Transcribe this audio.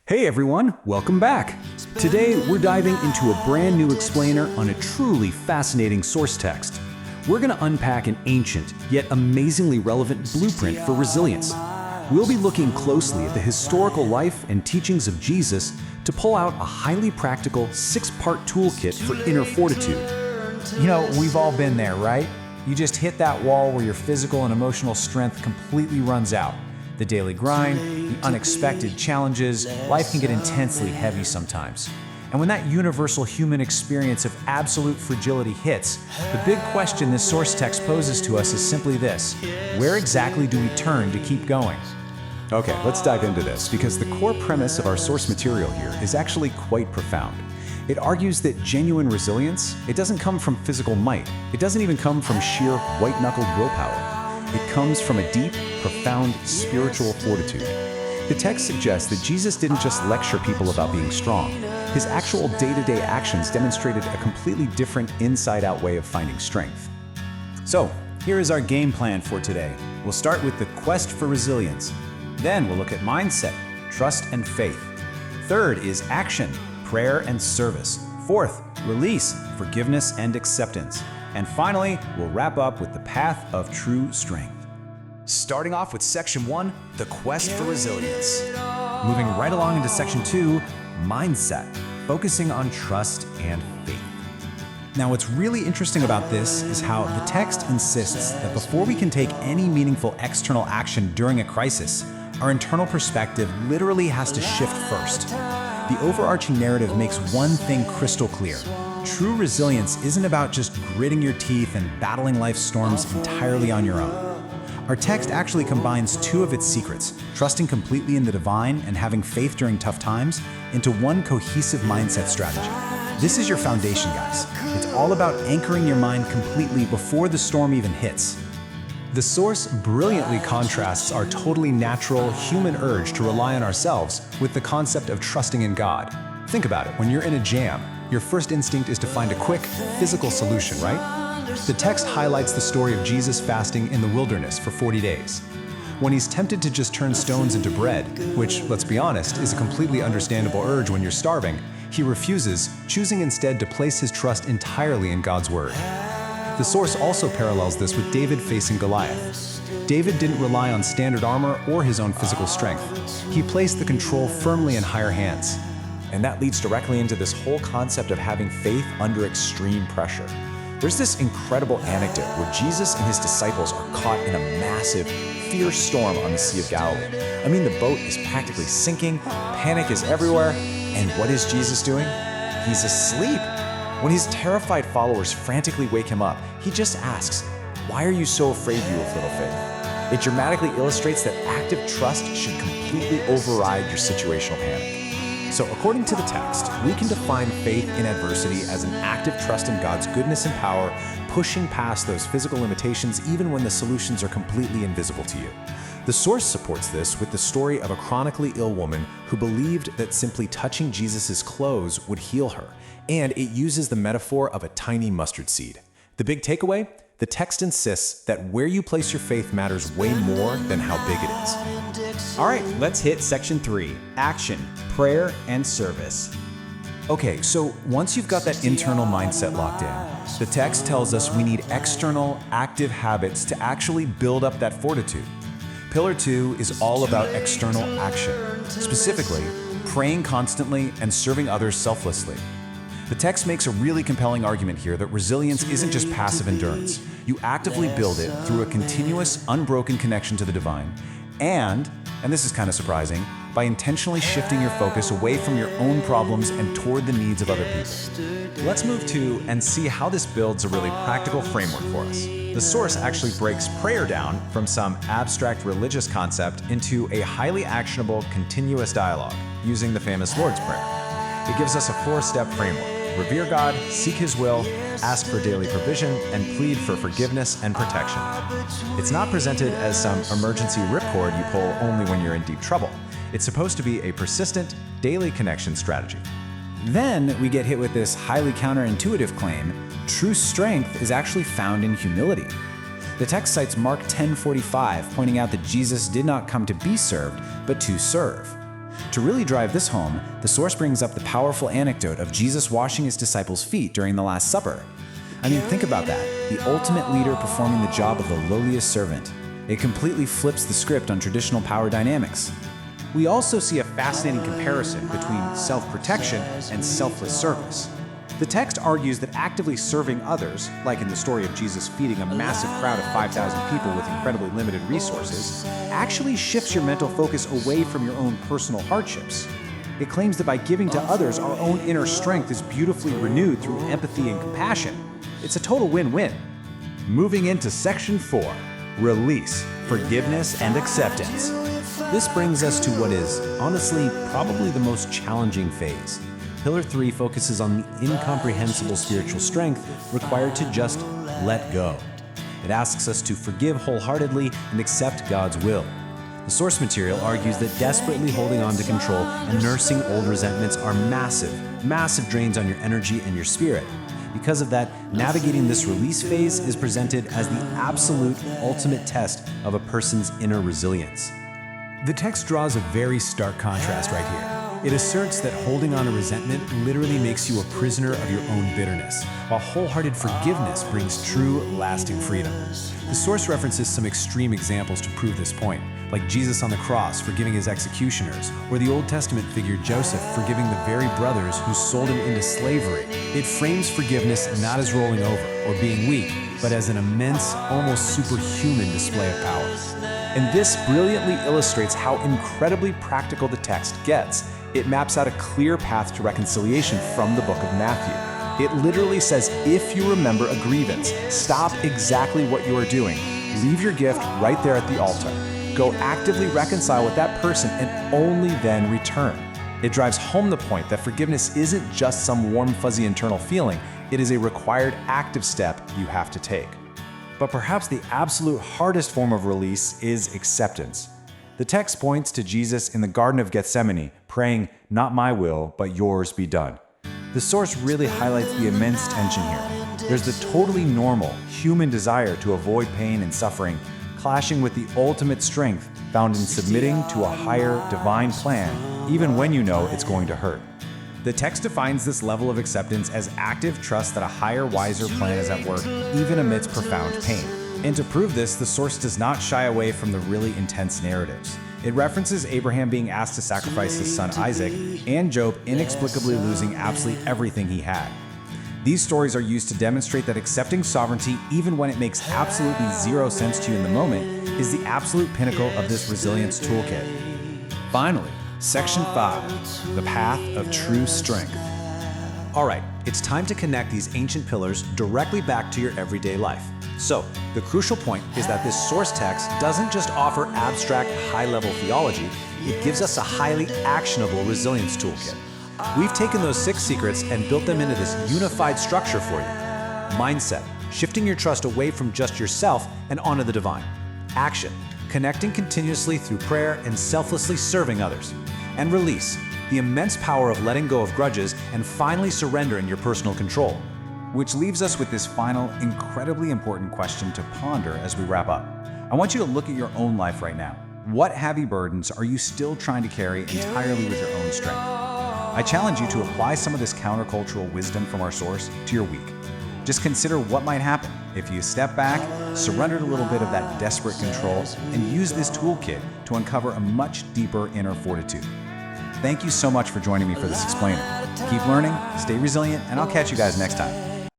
Hey everyone, welcome back. Today we're diving into a brand new explainer on a truly fascinating source text. We're going to unpack an ancient yet amazingly relevant blueprint for resilience. We'll be looking closely at the historical life and teachings of Jesus to pull out a highly practical 6-part toolkit for inner fortitude. You know, we've all been there, right? You just hit that wall where your physical and emotional strength completely runs out. The daily grind, the unexpected challenges, life can get intensely heavy sometimes. And when that universal human experience of absolute fragility hits, the big question this source text poses to us is simply this: where exactly do we turn to keep going? Okay, let's dive into this, because the core premise of our source material here is actually quite profound. It argues that genuine resilience, it doesn't come from physical might. It doesn't even come from sheer white-knuckled willpower. It comes from a deep, profound spiritual fortitude. The text suggests that Jesus didn't just lecture people about being strong. His actual day-to-day actions demonstrated a completely different inside-out way of finding strength. So, here is our game plan for today. We'll start with the quest for resilience. Then we'll look at mindset, trust and faith. Third is action, prayer and service. Fourth, release, forgiveness and acceptance. And finally, we'll wrap up with the path of true strength. Starting off with Section 1, the quest for resilience. Moving right along into Section 2, mindset, focusing on trust and faith. Now, what's really interesting about this is how the text insists that before we can take any meaningful external action during a crisis, our internal perspective literally has to shift first. The overarching narrative makes one thing crystal clear. True resilience isn't about just gritting your teeth and battling life's storms entirely on your own. Our text actually combines two of its secrets, trusting completely in the divine and having faith during tough times, into one cohesive mindset strategy. This is your foundation, guys. It's all about anchoring your mind completely before the storm even hits. The source brilliantly contrasts our totally natural human urge to rely on ourselves with the concept of trusting in God. Think about it. When you're in a jam, your first instinct is to find a quick, physical solution, right? The text highlights the story of Jesus fasting in the wilderness for 40 days. When he's tempted to just turn stones into bread, which, let's be honest, is a completely understandable urge when you're starving, he refuses, choosing instead to place his trust entirely in God's word. The source also parallels this with David facing Goliath. David didn't rely on standard armor or his own physical strength. He placed the control firmly in higher hands. And that leads directly into this whole concept of having faith under extreme pressure. There's this incredible anecdote where Jesus and his disciples are caught in a massive, fierce storm on the Sea of Galilee. I mean, the boat is practically sinking, panic is everywhere, and what is Jesus doing? He's asleep. When his terrified followers frantically wake him up, he just asks, "Why are you so afraid, you of little faith?" It dramatically illustrates that active trust should completely override your situational panic. So according to the text, we can define faith in adversity as an active trust in God's goodness and power, pushing past those physical limitations even when the solutions are completely invisible to you. The source supports this with the story of a chronically ill woman who believed that simply touching Jesus' clothes would heal her, and it uses the metaphor of a tiny mustard seed. The big takeaway? The text insists that where you place your faith matters way more than how big it is. All right, let's hit Section 3, action, prayer, and service. Okay, so once you've got that internal mindset locked in, the text tells us we need external, active habits to actually build up that fortitude. Pillar 2 is all about external action, specifically praying constantly and serving others selflessly. The text makes a really compelling argument here that resilience isn't just passive endurance. You actively build it through a continuous, unbroken connection to the divine, and this is kind of surprising, by intentionally shifting your focus away from your own problems and toward the needs of other people. Let's move to and see how this builds a really practical framework for us. The source actually breaks prayer down from some abstract religious concept into a highly actionable, continuous dialogue using the famous Lord's Prayer. It gives us a 4-step framework. Revere God, seek His will, ask for daily provision, and plead for forgiveness and protection. It's not presented as some emergency ripcord you pull only when you're in deep trouble. It's supposed to be a persistent, daily connection strategy. Then we get hit with this highly counterintuitive claim: true strength is actually found in humility. The text cites Mark 10:45, pointing out that Jesus did not come to be served, but to serve. To really drive this home, the source brings up the powerful anecdote of Jesus washing his disciples' feet during the Last Supper. I mean, think about that. The ultimate leader performing the job of the lowliest servant. It completely flips the script on traditional power dynamics. We also see a fascinating comparison between self-protection and selfless service. The text argues that actively serving others, like in the story of Jesus feeding a massive crowd of 5,000 people with incredibly limited resources, actually shifts your mental focus away from your own personal hardships. It claims that by giving to others, our own inner strength is beautifully renewed through empathy and compassion. It's a total win-win. Moving into Section 4, Release, Forgiveness, and Acceptance. This brings us to what is, honestly, probably the most challenging phase. Pillar 3 focuses on the incomprehensible spiritual strength required to just let go. It asks us to forgive wholeheartedly and accept God's will. The source material argues that desperately holding on to control and nursing old resentments are massive drains on your energy and your spirit. Because of that, navigating this release phase is presented as the absolute ultimate test of a person's inner resilience. The text draws a very stark contrast right here. It asserts that holding on to resentment literally makes you a prisoner of your own bitterness, while wholehearted forgiveness brings true, lasting freedom. The source references some extreme examples to prove this point, like Jesus on the cross forgiving his executioners, or the Old Testament figure Joseph forgiving the very brothers who sold him into slavery. It frames forgiveness not as rolling over or being weak, but as an immense, almost superhuman display of power. And this brilliantly illustrates how incredibly practical the text gets. It maps out a clear path to reconciliation from the book of Matthew. It literally says, if you remember a grievance, stop exactly what you are doing. Leave your gift right there at the altar. Go actively reconcile with that person and only then return. It drives home the point that forgiveness isn't just some warm, fuzzy internal feeling. It is a required active step you have to take. But perhaps the absolute hardest form of release is acceptance. The text points to Jesus in the Garden of Gethsemane, praying, "Not my will, but yours be done." The source really highlights the immense tension here. There's the totally normal human desire to avoid pain and suffering, clashing with the ultimate strength found in submitting to a higher divine plan, even when you know it's going to hurt. The text defines this level of acceptance as active trust that a higher, wiser plan is at work, even amidst profound pain. And to prove this, the source does not shy away from the really intense narratives. It references Abraham being asked to sacrifice his son Isaac, and Job inexplicably losing absolutely everything he had. These stories are used to demonstrate that accepting sovereignty, even when it makes absolutely zero sense to you in the moment, is the absolute pinnacle of this resilience toolkit. Finally, Section 5, the path of true strength. All right, it's time to connect these ancient pillars directly back to your everyday life. So, the crucial point is that this source text doesn't just offer abstract, high-level theology, it gives us a highly actionable resilience toolkit. We've taken those 6 secrets and built them into this unified structure for you. Mindset, shifting your trust away from just yourself and onto the divine. Action, connecting continuously through prayer and selflessly serving others. And release, the immense power of letting go of grudges and finally surrendering your personal control. Which leaves us with this final, incredibly important question to ponder as we wrap up. I want you to look at your own life right now. What heavy burdens are you still trying to carry entirely with your own strength? I challenge you to apply some of this countercultural wisdom from our source to your week. Just consider what might happen if you step back, surrendered a little bit of that desperate control, and use this toolkit to uncover a much deeper inner fortitude. Thank you so much for joining me for this explainer. Keep learning, stay resilient, and I'll catch you guys next time.